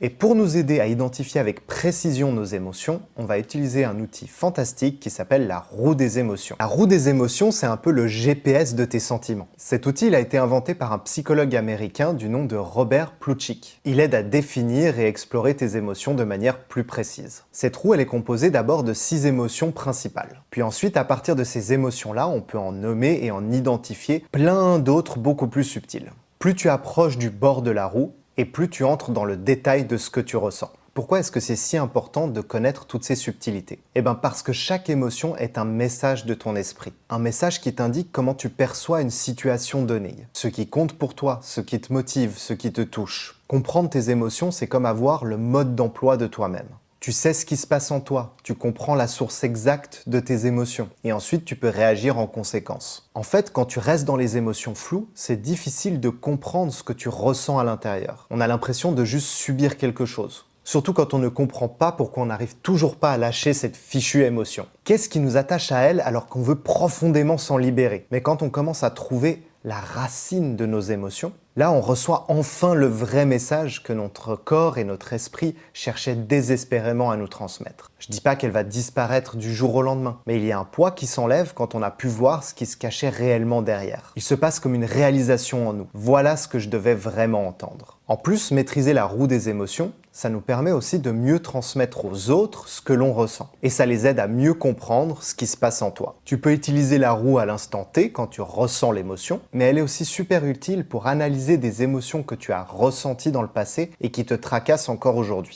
Et pour nous aider à identifier avec précision nos émotions, on va utiliser un outil fantastique qui s'appelle la roue des émotions. La roue des émotions, c'est un peu le GPS de tes sentiments. Cet outil il a été inventé par un psychologue américain du nom de Robert Plutchik. Il aide à définir et explorer tes émotions de manière plus précise. Cette roue, elle est composée d'abord de 6 émotions principales. Puis ensuite, à partir de ces émotions-là, on peut en nommer et en identifier plein d'autres beaucoup plus subtiles. Plus tu approches du bord de la roue, et plus tu entres dans le détail de ce que tu ressens. Pourquoi est-ce que c'est si important de connaître toutes ces subtilités? Eh bien parce que chaque émotion est un message de ton esprit. Un message qui t'indique comment tu perçois une situation donnée. Ce qui compte pour toi, ce qui te motive, ce qui te touche. Comprendre tes émotions, c'est comme avoir le mode d'emploi de toi-même. Tu sais ce qui se passe en toi, tu comprends la source exacte de tes émotions et ensuite tu peux réagir en conséquence. En fait, quand tu restes dans les émotions floues, c'est difficile de comprendre ce que tu ressens à l'intérieur. On a l'impression de juste subir quelque chose. Surtout quand on ne comprend pas pourquoi on n'arrive toujours pas à lâcher cette fichue émotion. Qu'est-ce qui nous attache à elle alors qu'on veut profondément s'en libérer? Mais quand on commence à trouver la racine de nos émotions, là on reçoit enfin le vrai message que notre corps et notre esprit cherchaient désespérément à nous transmettre. Je dis pas qu'elle va disparaître du jour au lendemain, mais il y a un poids qui s'enlève quand on a pu voir ce qui se cachait réellement derrière. Il se passe comme une réalisation en nous. Voilà ce que je devais vraiment entendre. En plus, maîtriser la roue des émotions, ça nous permet aussi de mieux transmettre aux autres ce que l'on ressent. Et ça les aide à mieux comprendre ce qui se passe en toi. Tu peux utiliser la roue à l'instant T quand tu ressens l'émotion, mais elle est aussi super utile pour analyser des émotions que tu as ressenties dans le passé et qui te tracassent encore aujourd'hui.